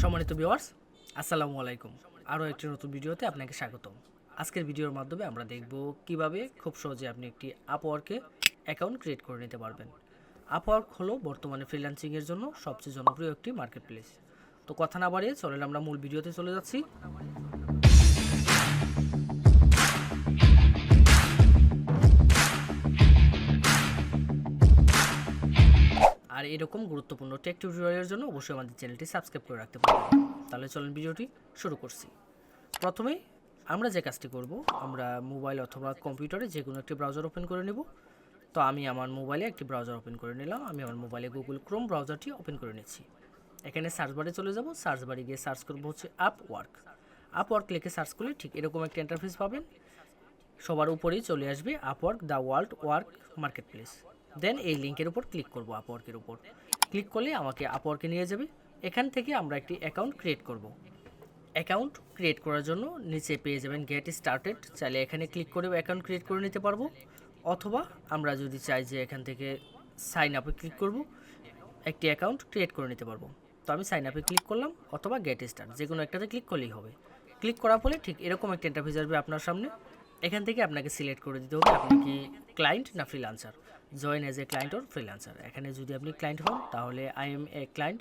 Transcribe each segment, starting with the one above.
সম্মানিত ভিউয়ার্স, আসসালামু আলাইকুম। আরও একটি নতুন ভিডিওতে আপনাকে স্বাগতম। আজকের ভিডিওর মাধ্যমে আমরা দেখব কিভাবে খুব সহজে আপনি একটি আপওয়ার্কে অ্যাকাউন্ট ক্রিয়েট করে নিতে পারবেন। আপওয়ার্ক হলো বর্তমানে ফ্রিল্যান্সিংয়ের জন্য সবচেয়ে জনপ্রিয় একটি মার্কেট প্লেস। তো কথা না বাড়িয়ে চলেন আমরা মূল ভিডিওতে চলে যাচ্ছি। আর এরকম গুরুত্বপূর্ণ টেক টিউটোরিয়ালের জন্য অবশ্যই আমাদের চ্যানেলটি সাবস্ক্রাইব করে রাখতে পারবেন। তাহলে চলেন ভিডিওটি শুরু করছি। প্রথমেই আমরা যে কাজটি করব, আমরা মোবাইল অথবা কম্পিউটারে যে কোনো একটি ব্রাউজার ওপেন করে নেব। তো আমি আমার মোবাইলে একটি ব্রাউজার ওপেন করে নিলাম। আমি আমার মোবাইলে গুগল ক্রোম ব্রাউজারটি ওপেন করে নিচ্ছি। এখানে সার্চ বারে চলে যাব। সার্চ বারে গিয়ে সার্চ করব হচ্ছে আপওয়ার্ক। আপওয়ার্ক লিখে সার্চ করলে ঠিক এরকম একটা ইন্টারফেস পাবেন। সবার উপরেই চলে আসবে Upwork the world work marketplace. Then এই লিঙ্কের উপর ক্লিক করব। আপওয়ার্কের উপর ক্লিক করলে আমাকে আপওয়ার্কে নিয়ে যাবে। এখান থেকে আমরা একটি অ্যাকাউন্ট ক্রিয়েট করব। অ্যাকাউন্ট ক্রিয়েট করার জন্য নিচে পেয়ে যাবেন গেট স্টার্টেড। চাইলে এখানে ক্লিক করেও অ্যাকাউন্ট ক্রিয়েট করে নিতে পারবো, অথবা আমরা যদি চাই যে এখান থেকে সাইন আপে ক্লিক করব, একটি অ্যাকাউন্ট ক্রিয়েট করে নিতে পারবো। তো আমি সাইন আপে ক্লিক করলাম, অথবা গেট স্টার্ট, যে কোনো একটাতে ক্লিক করলেই হবে। ক্লিক করার ফলে ঠিক এরকম একটা ইন্টারফেস আসবে আপনার সামনে। এখান থেকে আপনাকে সিলেক্ট করে দিতে হবে আপনি কি ক্লায়েন্ট না freelancer. Join as a client or freelancer. এখানে যদি আপনি ক্লায়েন্ট হন তাহলে I am a client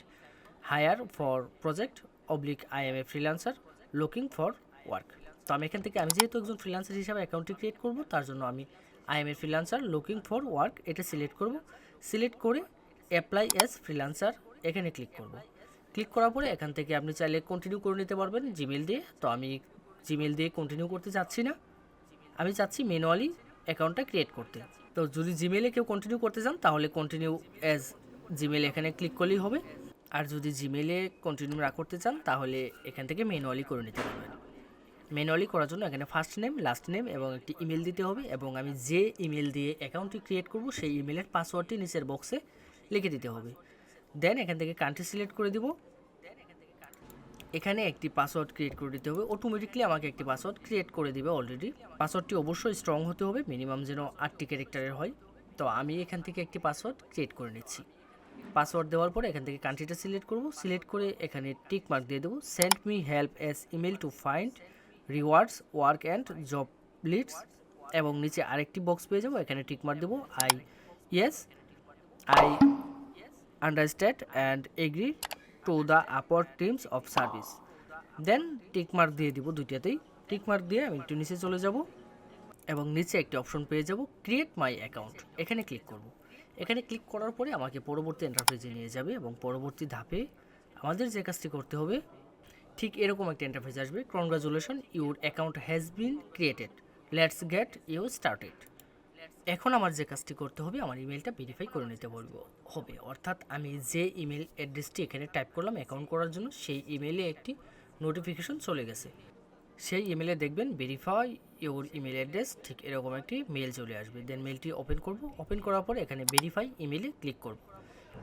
hire for project অবলিক I am a freelancer looking for work. তো আমি এখান থেকে আমি যেহেতু একজন ফ্রিল্যান্সার হিসাবে অ্যাকাউন্টটি ক্রিয়েট করব, তার জন্য আমি I am a freelancer looking for work এটা সিলেক্ট করব। সিলেক্ট করে অ্যাপ্লাই অ্যাজ ফ্রিল্যান্সার এখানে ক্লিক করব। ক্লিক করার পরে এখান থেকে আপনি চাইলে কন্টিনিউ করে নিতে পারবেন জিমেল দিয়ে। তো আমি জিমেল দিয়ে কন্টিনিউ করতে চাচ্ছি না, আমি চাচ্ছি ম্যানুয়ালি অ্যাকাউন্টটা ক্রিয়েট করতে। তো যদি জিমেলে কেউ কন্টিনিউ করতে চান তাহলে কন্টিনিউ অ্যাজ জিমেল এখানে ক্লিক করলেই হবে। আর যদি জিমেলে কন্টিনিউ না করতে চান তাহলে এখান থেকে ম্যানুয়ালি করে নিতে পারবেন। ম্যানুয়ালি করার জন্য এখানে ফার্স্ট নেম, লাস্ট নেম এবং একটি ইমেল দিতে হবে, এবং আমি যে ইমেল দিয়ে অ্যাকাউন্টটি ক্রিয়েট করব সেই ইমেলের পাসওয়ার্ডটি নিচের বক্সে লিখে দিতে হবে। দেন এখান থেকে কান্ট্রি সিলেক্ট করে দিব। এখানে একটি পাসওয়ার্ড ক্রিয়েট করে দিতে হবে। অটোমেটিকলি আমাকে একটি পাসওয়ার্ড ক্রিয়েট করে দিবে অলরেডি। পাসওয়ার্ডটি অবশ্যই স্ট্রং হতে হবে, মিনিমাম যেন 8টি ক্যারেক্টারের হয়। তো আমি এখান থেকে একটি পাসওয়ার্ড ক্রিয়েট করে নিচ্ছি। পাসওয়ার্ড দেওয়ার পরে এখান থেকে কান্ট্রিটা সিলেক্ট করব। সিলেক্ট করে এখানে টিক মার্ক দিয়ে দেবো। Send me helpful email to find rewards work and job leads, এবং নিচে আরেকটি বক্স পেয়ে যাবো, এখানে টিক মার্ক দেবো I yes I understand and agree to the Upwork terms of service. Then tick mark দিয়ে দিব দুইটাতেই। টিক মার্ক দিয়ে আমি একটু নিচে চলে যাব, এবং নিচে একটি অপশন পেয়ে যাব ক্রিয়েট মাই অ্যাকাউন্ট, এখানে ক্লিক করব। এখানে ক্লিক করার পরে আমাকে পরবর্তী ইন্টারফেসে নিয়ে যাবে, এবং পরবর্তী ধাপে আমাদের যে কাজটি করতে হবে ঠিক এরকম একটা ইন্টারফেস আসবে। Congratulation, your account has been created, let's get you started. এখন আমার যে কাজটি করতে হবে, আমার ইমেলটা ভেরিফাই করে নিতে হবে। অর্থাৎ আমি যে ইমেল অ্যাড্রেসটি এখানে টাইপ করলাম অ্যাকাউন্ট করার জন্য, সেই ইমেলে একটি নোটিফিকেশন চলে গেছে। সেই ইমেলে দেখবেন ভেরিফাই ইউর ইমেল অ্যাড্রেস, ঠিক এরকম একটি মেল চলে আসবে। দেন মেলটি ওপেন করব। ওপেন করার পরে এখানে ভেরিফাই ইমেলে ক্লিক করব।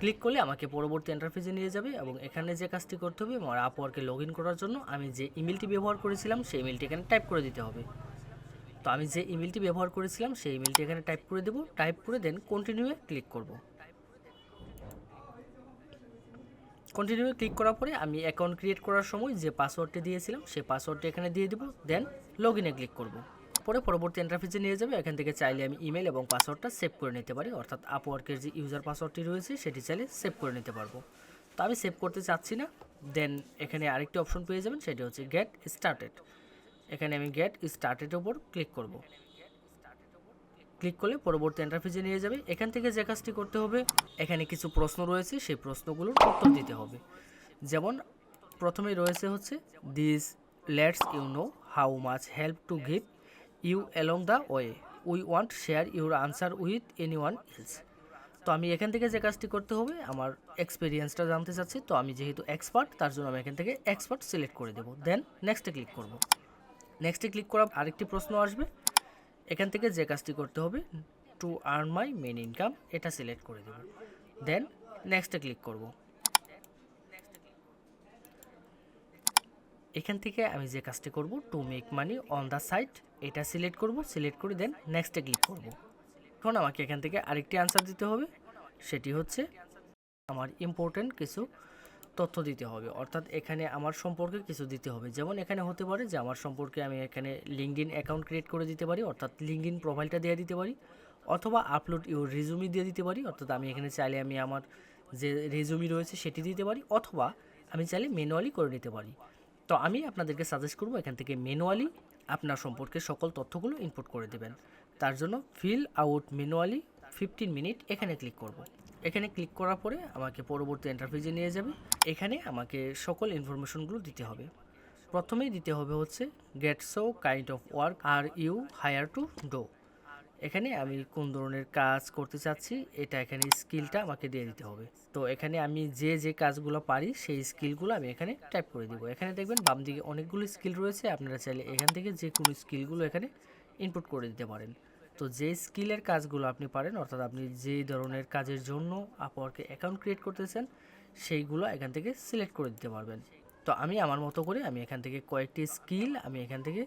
ক্লিক করলে আমাকে পরবর্তী ইন্টারফেসে নিয়ে যাবে, এবং এখানে যে কাজটি করতে হবে আমার আপওয়ার্কে লগ ইন করার জন্য আমি যে ইমেলটি ব্যবহার করেছিলাম সেই ইমেলটি এখানে টাইপ করে দিতে হবে। তো আমি যে ইমেলটি ব্যবহার করেছিলাম সেই ইমেলটি এখানে টাইপ করে দেব। টাইপ করে দেন কন্টিনিউয়ে ক্লিক করব। কন্টিনিউ ক্লিক করার পরে আমি অ্যাকাউন্ট ক্রিয়েট করার সময় যে পাসওয়ার্ডটি দিয়েছিলাম সেই পাসওয়ার্ডটি এখানে দিয়ে দেব। দেন লগ ইনে ক্লিক করব। পরে পরবর্তী ইন্টারফেসে নিয়ে যাবে। এখান থেকে চাইলে আমি ইমেল এবং পাসওয়ার্ডটা সেভ করে নিতে পারি, অর্থাৎ আপওয়ার্কের যে ইউজার পাসওয়ার্ডটি রয়েছে সেটি চাইলে সেভ করে নিতে পারবো। তো আমি সেভ করতে চাচ্ছি না। দেন এখানে আরেকটি অপশন পেয়ে যাবেন, সেটি হচ্ছে গেট স্টার্টেড। এখানে আমি গেট স্টার্টেডের উপর ক্লিক করব। ক্লিক করলে পরবর্তী ইন্টারফেসে নিয়ে যাবে। এখান থেকে যে কাজটি করতে হবে, এখানে কিছু প্রশ্ন রয়েছে, সেই প্রশ্নগুলোর উত্তর দিতে হবে। যেমন প্রথমেই রয়েছে হচ্ছে this lets you know how much help to give you along the way, we want share your answer with any one else. তো আমি এখান থেকে যে কাজটি করতে হবে, আমার এক্সপিরিয়েন্সটা জানতে চাচ্ছি। তো আমি যেহেতু এক্সপার্ট, তার জন্য আমি এখান থেকে এক্সপার্ট সিলেক্ট করে দেবো। দেন নেক্সটে ক্লিক করব। নেক্সটে ক্লিক করার আরেকটি প্রশ্ন আসবে। এখান থেকে যে কাজটি করতে হবে to earn my main income, এটা সিলেক্ট করে দেব। দেন নেক্সটে ক্লিক করব। এখান থেকে আমি যে কাজটি করব to make money on the site, এটা সিলেক্ট করব। সিলেক্ট করে দেন নেক্সটে ক্লিক করব। এখন আমাকে এখান থেকে আরেকটি আনসার দিতে হবে, সেটি হচ্ছে আমার ইম্পর্টেন্ট কিছু তথ্য দিতে হবে, অর্থাৎ এখানে আমার সম্পর্কে কিছু দিতে হবে। যেমন এখানে হতে পারে যে আমার সম্পর্কে আমি এখানে লিঙ্কডইন অ্যাকাউন্ট ক্রিয়েট করে দিতে পারি, অর্থাৎ লিঙ্কডইন প্রোফাইলটা দিয়ে দিতে পারি, অথবা আপলোড ইউর রেজুমি দিয়ে দিতে পারি, অর্থাৎ আমি এখানে চাইলে আমি আমার যে রেজুমি রয়েছে সেটি দিতে পারি, অথবা আমি চাইলে ম্যানুয়ালি করে নিতে পারি। তো আমি আপনাদেরকে সাজেস্ট করব এখান থেকে ম্যানুয়ালি আপনার সম্পর্কে সকল তথ্যগুলো ইনপুট করে দেবেন। তার জন্য ফিল আউট ম্যানুয়ালি 15 মিনিট এখানে ক্লিক করব। এখানে ক্লিক করার পরে আমাকে পরবর্তী ইন্টারফেসে নিয়ে যাবে। এখানে আমাকে সকল ইনফরমেশনগুলো দিতে হবে। প্রথমেই দিতে হবে হচ্ছে get so kind of work are you here to do. এখানে আমি কোন ধরনের কাজ করতে চাচ্ছি এটা এখানে স্কিলটা আমাকে দিয়ে দিতে হবে। তো এখানে আমি যে যে কাজগুলো পারি সেই স্কিলগুলো আমি এখানে টাইপ করে দিব। এখানে দেখবেন বাম দিকে অনেকগুলো স্কিল রয়েছে, আপনারা চাইলে এখান থেকে যে কোনো স্কিলগুলো এখানে ইনপুট করে দিতে পারেন। তো যে স্কিলের কাজগুলো আপনি পারেন, অর্থাৎ আপনি যে ধরনের কাজের জন্য আপওয়ার্কে অ্যাকাউন্ট ক্রিয়েট করতেছেন সেইগুলো এখান থেকে সিলেক্ট করে দিতে পারবেন। তো আমি আমার মতো করে আমি এখান থেকে কয়েকটি স্কিল আমি এখান থেকে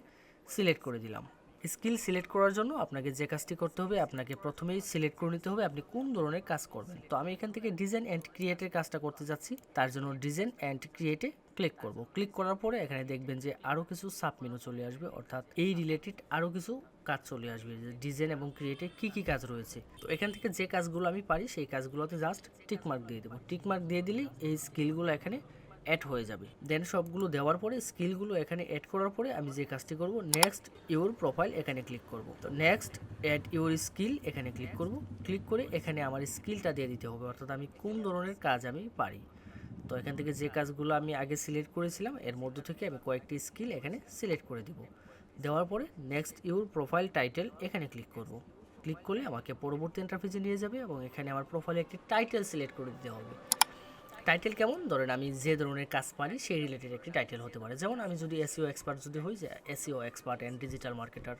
সিলেক্ট করে দিলাম। স্কিল সিলেক্ট করার জন্য আপনাকে যে কাজটি করতে হবে, আপনাকে প্রথমেই সিলেক্ট করে নিতে হবে আপনি কোন ধরনের কাজ করবেন। তো আমি এখান থেকে ডিজাইন অ্যান্ড ক্রিয়েটের কাজটা করতে যাচ্ছি, তার জন্য ডিজাইন অ্যান্ড ক্রিয়েটে ক্লিক করব। ক্লিক করার পরে এখানে দেখবেন যে আরও কিছু সাব মেনু চলে আসবে, অর্থাৎ এই রিলেটেড আরও কিছু কাজ চলে আসবে যে ডিজাইন এবং ক্রিয়েটে কী কী কাজ রয়েছে। তো এখান থেকে যে কাজগুলো আমি পারি সেই কাজগুলোতে জাস্ট টিকমার্ক দিয়ে দেবো। টিকমার্ক দিয়ে দিলেই এই স্কিলগুলো এখানে অ্যাড হয়ে যাবে। দেন সবগুলো দেওয়ার পরে স্কিলগুলো এখানে অ্যাড করার পরে আমি যে কাজটি করব, নেক্সট ইউর প্রোফাইল এখানে ক্লিক করব। তো নেক্সট অ্যাড ইউর স্কিল এখানে ক্লিক করব। ক্লিক করে এখানে আমার স্কিলটা দিয়ে দিতে হবে, অর্থাৎ আমি কোন ধরনের কাজ আমি পারি। তো এখান থেকে যে কাজগুলো আমি আগে সিলেক্ট করেছিলাম এর মধ্য থেকে আমি কয়েকটি স্কিল এখানে সিলেক্ট করে দিব। দেওয়ার পরে নেক্সট ইউর প্রোফাইল টাইটেল এখানে ক্লিক করব। ক্লিক করলে আমাকে পরবর্তী ইন্টারফেসে নিয়ে যাবে এবং এখানে আমার প্রোফাইলে একটি টাইটেল সিলেক্ট করে দিতে হবে। টাইটেল কেমন, ধরেন আমি যে ধরনের কাজ পারি সেই রিলেটেড একটি টাইটেল হতে পারে। যেমন আমি যদি এসইও এক্সপার্ট যদি হই, যে SEO expert and digital marketer.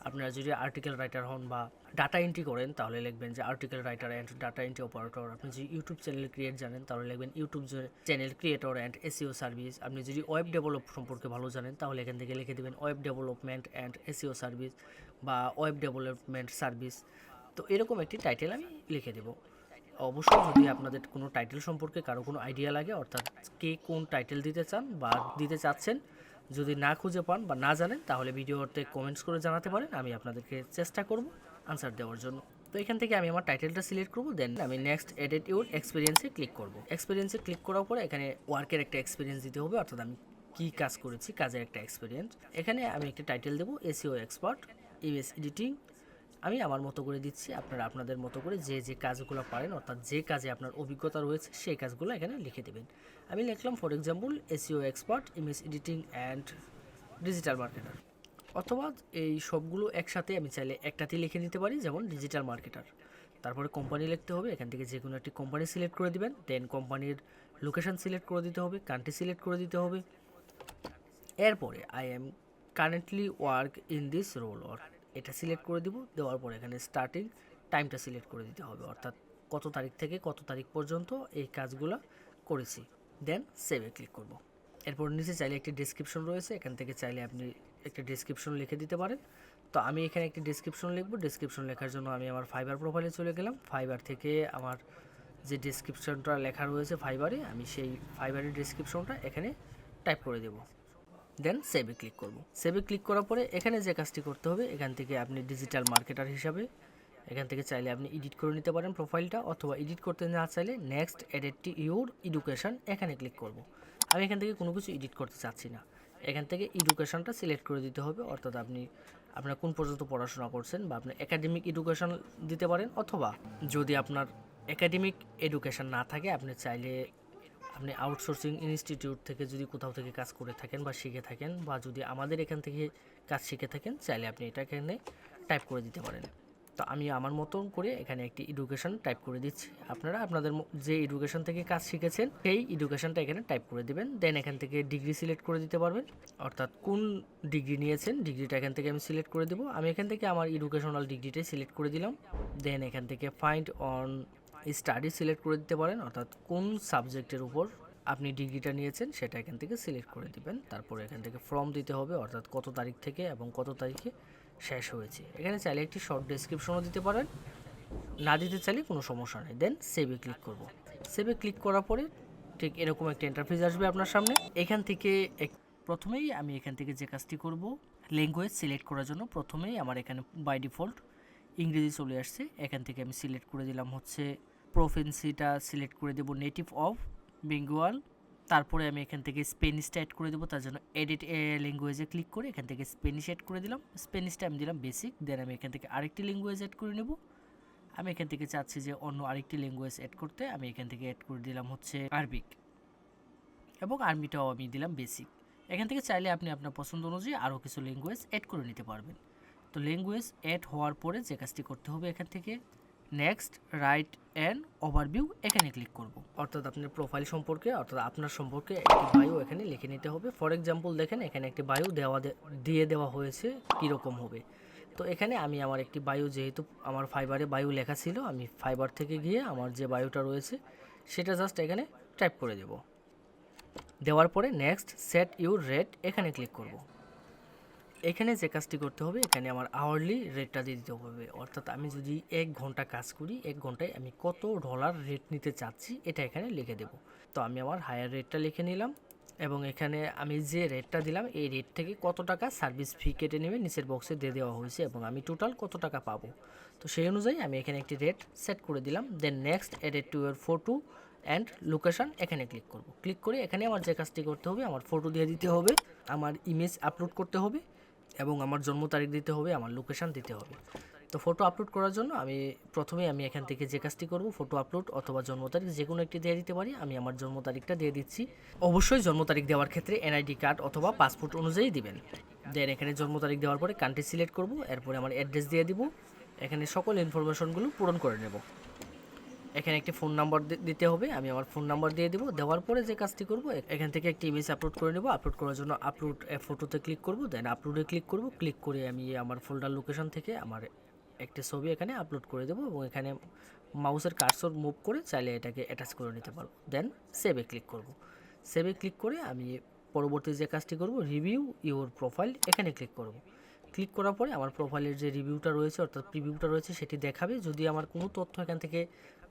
আপনারা যদি আর্টিকেল রাইটার হন বা ডাটা এন্ট্রি করেন তাহলে লিখবেন যে article writer and data entry operator. আপনি যদি ইউটিউব চ্যানেল ক্রিয়েট জানেন তাহলে লিখবেন YouTube channel creator and SEO service. আপনি যদি ওয়েব ডেভেলপ সম্পর্কে ভালো জানেন তাহলে এখান থেকে লিখে দেবেন web development and SEO service বা ওয়েব ডেভেলপমেন্ট সার্ভিস। তো এরকম একটি টাইটেল আমি লিখে দেবো। অবশ্যই যদি আপনাদের কোনো টাইটেল সম্পর্কে কারো কোনো আইডিয়া লাগে, অর্থাৎ কে কোন টাইটেল দিতে চান বা দিতে চাচ্ছেন, যদি না খুঁজে পান বা না জানেন তাহলে ভিডিওতে কমেন্টস করে জানাতে পারেন, আমি আপনাদেরকে চেষ্টা করব আনসার দেওয়ার জন্য। তো এখান থেকে আমি আমার টাইটেলটা সিলেক্ট করব। দেন আমি নেক্সট এডিট ইউর এক্সপিরিয়েন্সে ক্লিক করব। এক্সপিরিয়েন্সে ক্লিক করার পরে এখানে ওয়ার্কের একটা এক্সপিরিয়েন্স দিতে হবে, অর্থাৎ আমি কী কাজ করেছি কাজের একটা এক্সপিরিয়েন্স। এখানে আমি একটা টাইটেল দেবো এসইও এক্সপার্ট ইমেজ এডিটিং। আমি আমার মতো করে দিচ্ছি, আপনারা আপনাদের মতো করে যে যে কাজগুলো পারেন, অর্থাৎ যে কাজে আপনার অভিজ্ঞতা রয়েছে সেই কাজগুলো এখানে লিখে দেবেন। আমি লিখলাম for example SEO expert image editing and digital marketer, অথবা এই সবগুলো একসাথে আমি চাইলে একটাতেই লিখে নিতে পারি, যেমন ডিজিটাল মার্কেটার। তারপরে কোম্পানি লিখতে হবে, এখান থেকে যে কোনো একটি কোম্পানি সিলেক্ট করে দিবেন। দেন কোম্পানির লোকেশন সিলেক্ট করে দিতে হবে, কান্ট্রি সিলেক্ট করে দিতে হবে। এরপরে I am currently work in this role এটা সিলেক্ট করে দিব। দেওয়ার পরে এখানে স্টার্টিং টাইমটা সিলেক্ট করে দিতে হবে, অর্থাৎ কত তারিখ থেকে কত তারিখ পর্যন্ত এই কাজগুলো করেছি। দেন সেভে ক্লিক করব। এরপর নিচে চাইলে একটি ডেসক্রিপশন রয়েছে, এখান থেকে চাইলে আপনি একটা ডেসক্রিপশন লিখে দিতে পারেন। তো আমি এখানে একটি ডেসক্রিপশন লিখব। ডেসক্রিপশন লেখার জন্য আমি আমার ফাইবার প্রোফাইলে চলে গেলাম। ফাইবার থেকে আমার যে ডেসক্রিপশনটা লেখা রয়েছে ফাইবারে, আমি সেই ফাইবারের ডেসক্রিপশনটা এখানে টাইপ করে দেব। দেন সেভে ক্লিক করব। সেভে ক্লিক করার পরে এখানে যে কাজটি করতে হবে, এখান থেকে আপনি ডিজিটাল মার্কেটার হিসাবে এখান থেকে চাইলে আপনি এডিট করে নিতে পারেন প্রোফাইলটা, অথবা এডিট করতে না চাইলে নেক্সট এডিট ইউর এডুকেশন এখানে ক্লিক করব। আমি এখান থেকে কোনো কিছু এডিট করতে চাচ্ছি না, এখান থেকে এডুকেশনটা সিলেক্ট করে দিতে হবে, অর্থাৎ আপনি আপনার কোন পর্যন্ত পড়াশোনা করছেন, বা আপনি একাডেমিক এডুকেশন দিতে পারেন, অথবা যদি আপনার একাডেমিক এডুকেশন না থাকে আপনি চাইলে আপনি আউটসোর্সিং ইনস্টিটিউট থেকে যদি কোথাও থেকে কাজ করে থাকেন বা শিখে থাকেন, বা যদি আমাদের এখান থেকে কাজ শিখে থাকেন চাইলে আপনি এটা এখানে টাইপ করে দিতে পারেন। তো আমি আমার মতন করে এখানে একটি এডুকেশন টাইপ করে দিচ্ছি। আপনারা আপনাদের যে এডুকেশন থেকে কাজ শিখেছেন সেই এডুকেশনটা এখানে টাইপ করে দিবেন। দেন এখান থেকে ডিগ্রি সিলেক্ট করে দিতে পারবেন, অর্থাৎ কোন ডিগ্রি নিয়েছেন ডিগ্রিটা এখান থেকে আমি সিলেক্ট করে দেবো। আমি এখান থেকে আমার এডুকেশনাল ডিগ্রিটাই সিলেক্ট করে দিলাম। দেন এখান থেকে ফাইন্ড অন স্টাডি সিলেক্ট করে দিতে পারেন, অর্থাৎ কোন সাবজেক্টের উপর আপনি ডিগ্রিটা নিয়েছেন সেটা এখান থেকে সিলেক্ট করে দিবেন। তারপরে এখান থেকে ফর্ম দিতে হবে, অর্থাৎ কত তারিখ থেকে এবং কত তারিখে শেষ হয়েছে। এখানে চাইলে একটি শর্ট ডেসক্রিপশনও দিতে পারেন, না দিতে চাইলে কোনো সমস্যা নেই। দেন সেভে ক্লিক করব। সেভে ক্লিক করার পরে ঠিক এরকম একটা ইন্টারফেস আসবে আপনার সামনে। এখান থেকে প্রথমেই আমি এখান থেকে যে কাজটি করব, ল্যাঙ্গুয়েজ সিলেক্ট করার জন্য প্রথমেই আমার এখানে বাই ডিফল্ট ইংরেজি চলে আসছে। এখান থেকে আমি সিলেক্ট করে দিলাম হচ্ছে প্রভিন্সিটা সিলেক্ট করে দেব নেটিভ অফ বেঙ্গল। তারপরে আমি এখান থেকে স্পেনিশটা অ্যাড করে দেবো, তার জন্য এডিট ল্যাঙ্গুয়েজে ক্লিক করে এখান থেকে স্পেনিশ অ্যাড করে দিলাম। স্পেনিশটা আমি দিলাম বেসিক। দেন আমি এখান থেকে আরেকটি ল্যাঙ্গুয়েজ অ্যাড করে নেব। আমি এখান থেকে চাচ্ছি যে অন্য আরেকটি ল্যাঙ্গুয়েজ অ্যাড করতে, আমি এখান থেকে অ্যাড করে দিলাম হচ্ছে আরবিক, এবং আরবিটাও আমি দিলাম বেসিক। এখান থেকে চাইলে আপনি আপনার পছন্দ অনুযায়ী আরও কিছু ল্যাঙ্গুয়েজ অ্যাড করে নিতে পারবেন। তো ল্যাঙ্গুয়েজ অ্যাড হওয়ার পরে যে কাজটি করতে হবে, এখান থেকে নেক্সট রাইট অ্যান্ড ওভারভিউ এখানে ক্লিক করব। অর্থাৎ আপনার প্রোফাইল সম্পর্কে, অর্থাৎ আপনার সম্পর্কে একটি বায়ো এখানে লিখে নিতে হবে। ফর এক্সাম্পল দেখেন এখানে একটি বায়ো দিয়ে দেওয়া হয়েছে কীরকম হবে। তো এখানে আমি আমার একটি বায়ো, যেহেতু আমার ফাইবারে বায়ো লেখা ছিল, আমি ফাইবার থেকে গিয়ে আমার যে বায়োটা রয়েছে সেটা জাস্ট এখানে টাইপ করে দেব। দেওয়ার পরে নেক্সট সেট ইউর রেট এখানে ক্লিক করব। এখানে যে কাজটি করতে হবে, এখানে আমার আওয়ারলি রেটটা দিয়ে দিতে হবে। অর্থাৎ আমি যদি 1 ঘন্টা কাজ করি, 1 ঘন্টায় আমি কত ডলার রেট নিতে চাচ্ছি এটা এখানে লিখে দেব। তো আমি আমার হায়ার রেটটা লিখে নিলাম, এবং এখানে আমি যে রেটটা দিলাম এই রেট থেকে কত টাকা সার্ভিস ফি কেটে নেবে নিচের বক্সে দিয়ে দেওয়া হয়েছে, এবং আমি টোটাল কত টাকা পাবো। তো সেই অনুযায়ী আমি এখানে একটি রেট সেট করে দিলাম। Then next edit to your photo and location এখানে ক্লিক করব। ক্লিক করে এখানে আমার যে কাজটি করতে হবে, আমার ফটো দিয়ে দিতে হবে, আমার ইমেজ আপলোড করতে হবে, এবং আমার জন্ম তারিখ দিতে হবে, আমার লোকেশন দিতে হবে। তো ফটো আপলোড করার জন্য আমি এখান থেকে যে কাজটি করব, ফটো আপলোড অথবা জন্ম তারিখ যে কোনো একটি দিয়ে দিতে পারি। আমি আমার জন্ম তারিখটা দিয়ে দিচ্ছি। অবশ্যই জন্ম তারিখ দেওয়ার ক্ষেত্রে এনআইডি কার্ড অথবা পাসপোর্ট অনুযায়ী দিবেন। দেন এখানে জন্ম তারিখ দেওয়ার পরে কান্ট্রি সিলেক্ট করব, এরপরে আমার অ্যাড্রেস দিয়ে দিব। এখানে সকল ইনফরমেশনগুলো পূরণ করে নেব। এখানে একটি ফোন নাম্বার দিতে হবে, আমি আমার ফোন নাম্বার দিয়ে দেবো। দেওয়ার পরে যে কাজটি করব, এখান থেকে একটি ইমেজ আপলোড করে নেব। আপলোড করার জন্য আপলোড ফটোতে ক্লিক করব, দেন আপলোডে ক্লিক করব। ক্লিক করে আমি আমার ফোল্ডার লোকেশন থেকে আমার একটি ছবি এখানে আপলোড করে দেবো, এবং এখানে মাউসের কার্সর মুভ করে চাইলে এটাকে অ্যাটাচ করে নিতে পারবো। দেন সেভে ক্লিক করব। সেভে ক্লিক করে আমি পরবর্তী যে কাজটি করব, রিভিউ ইউর প্রোফাইল এখানে ক্লিক করব। ক্লিক করার পরে আমার প্রোফাইলের যে রিভিউটা রয়েছে অর্থাৎ প্রিভিউটা রয়েছে সেটি দেখাবে। যদি আমার কোনো তথ্য এখান থেকে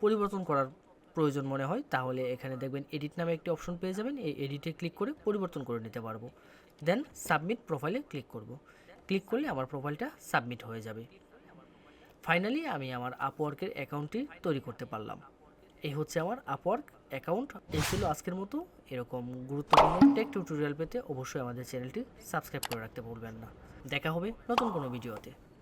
পরিবর্তন করার প্রয়োজন মনে হয়, তাহলে এখানে দেখবেন এডিট নামে একটি অপশন পেয়ে যাবেন। এই এডিটে ক্লিক করে পরিবর্তন করে নিতে পারবো। দেন সাবমিট প্রোফাইলে ক্লিক করব। ক্লিক করলে আমার প্রোফাইলটা সাবমিট হয়ে যাবে। ফাইনালি আমি আমার আপওয়ার্কের অ্যাকাউন্টটি তৈরি করতে পারলাম। এই হচ্ছে আমার আপওয়ার্ক অ্যাকাউন্ট। এই ছিল আজকের মতো। এরকম গুরুত্বপূর্ণ টেক টিউটোরিয়াল পেতে অবশ্যই আমাদের চ্যানেলটি সাবস্ক্রাইব করে রাখতে ভুলবেন না। দেখা হবে নতুন কোনো ভিডিওতে।